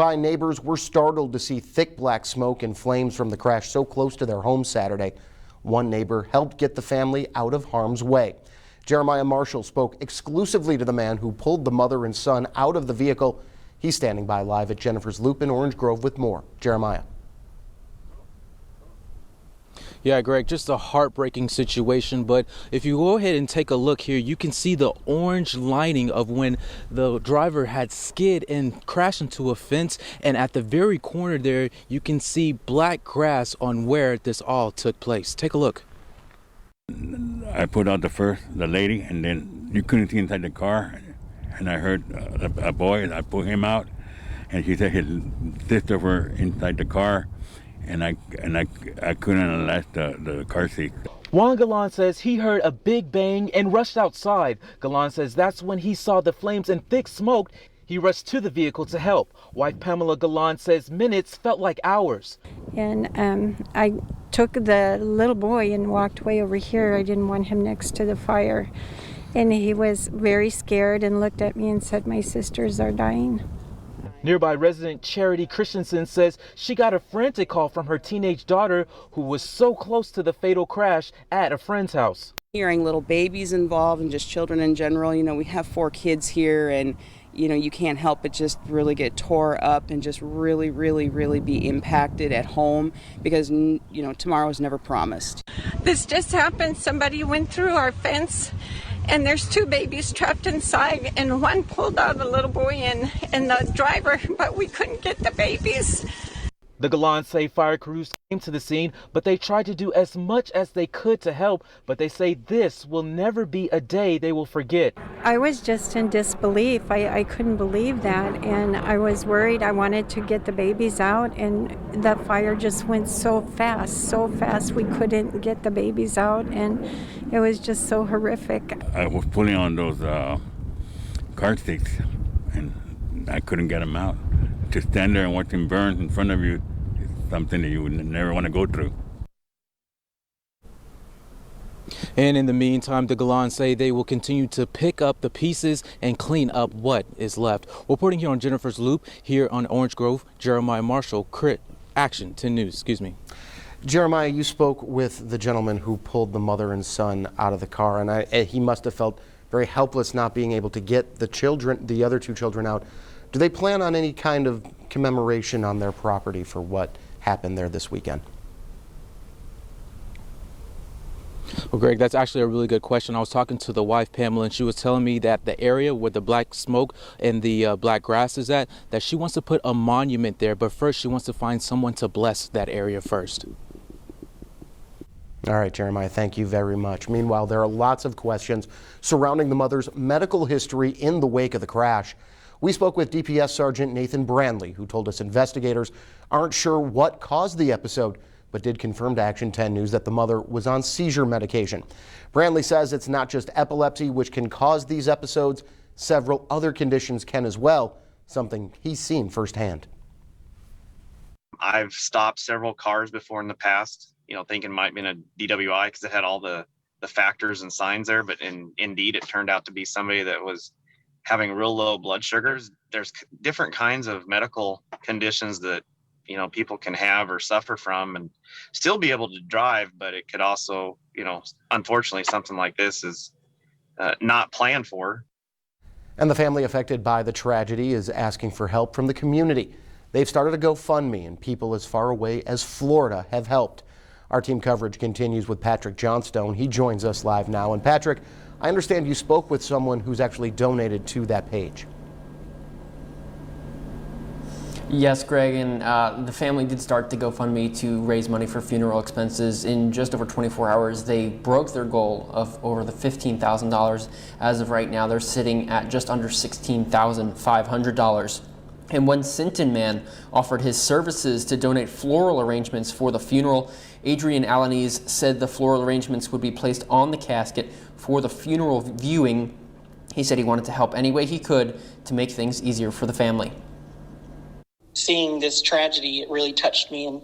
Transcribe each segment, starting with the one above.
Nearby neighbors were startled to see thick black smoke and flames from the crash so close to their home Saturday. One neighbor helped get the family out of harm's way. Jeremiah Marshall spoke exclusively to the man who pulled the mother and son out of the vehicle. He's standing by live at Jennifer's Loop in Orange Grove with more. Jeremiah. Yeah, Greg, just a heartbreaking situation. But if you go ahead and take a look here, you can see the orange lining of when the driver had skid and crashed into a fence. And at the very corner there, you can see black grass on where this all took place. Take a look. I put out the lady, and then you couldn't see inside the car. And I heard a boy, I pulled him out, and she said his sister were inside the car. And I couldn't unlatch the car seat. Juan Galan says he heard a big bang and rushed outside. Galan says that's when he saw the flames and thick smoke. He rushed to the vehicle to help. Wife Pamela Galan says minutes felt like hours. And I took the little boy and walked way over here. I didn't want him next to the fire. And he was very scared and looked at me and said, "My sisters are dying." Nearby resident Charity Christensen says she got a frantic call from her teenage daughter who was so close to the fatal crash at a friend's house. Hearing little babies involved and just children in general, we have 4 kids here, and you can't help but just really get tore up and just really, really, really be impacted at home because, tomorrow is never promised. This just happened. Somebody went through our fence and there's 2 babies trapped inside, and one pulled out the little boy and the driver, but we couldn't get the babies. The Galans say fire crews came to the scene, but they tried to do as much as they could to help, but they say this will never be a day they will forget. I was just in disbelief. I couldn't believe that, and I was worried. I wanted to get the babies out, and the fire just went so fast we couldn't get the babies out, and it was just so horrific. I was pulling on those car seats, and I couldn't get them out. To stand there and watch them burn in front of you is something that you would never want to go through. And in the meantime, the Galans say they will continue to pick up the pieces and clean up what is left. Reporting here on Jennifer's Loop, here on Orange Grove, Jeremiah Marshall, Action 10 News. Jeremiah, you spoke with the gentleman who pulled the mother and son out of the car, and he must have felt very helpless not being able to get the other 2 children out. Do they plan on any kind of commemoration on their property for what happened there this weekend? Well, Greg, that's actually a really good question. I was talking to the wife, Pamela, and she was telling me that the area where the black smoke and the black grass is at, that she wants to put a monument there, but first she wants to find someone to bless that area first. All right, Jeremiah, thank you very much. Meanwhile, there are lots of questions surrounding the mother's medical history in the wake of the crash. We spoke with DPS Sergeant Nathan Brandley, who told us investigators aren't sure what caused the episode, but did confirm to Action 10 News that the mother was on seizure medication. Brandley says it's not just epilepsy which can cause these episodes. Several other conditions can as well, something he's seen firsthand. I've stopped several cars before in the past, thinking it might have been a DWI because it had all the factors and signs there, but indeed it turned out to be somebody that was having real low blood sugars. There's different kinds of medical conditions that, people can have or suffer from and still be able to drive, but it could also, unfortunately something like this is not planned for. And the family affected by the tragedy is asking for help from the community. They've started a GoFundMe, and people as far away as Florida have helped. Our team coverage continues with Patrick Johnstone. He joins us live now. And Patrick, I understand you spoke with someone who's actually donated to that page. Yes, Greg, and the family did start the GoFundMe to raise money for funeral expenses. In just over 24 hours, they broke their goal of over the $15,000. As of right now, they're sitting at just under $16,500. And when Sinton Man offered his services to donate floral arrangements for the funeral, Adrian Alanis said the floral arrangements would be placed on the casket for the funeral viewing. He said he wanted to help any way he could to make things easier for the family. Seeing this tragedy, it really touched me, and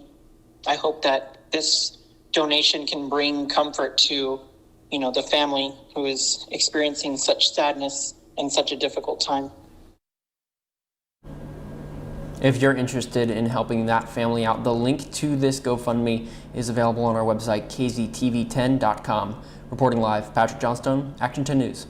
I hope that this donation can bring comfort to, the family who is experiencing such sadness and such a difficult time. If you're interested in helping that family out, the link to this GoFundMe is available on our website, kztv10.com. Reporting live, Patrick Johnstone, Action 10 News.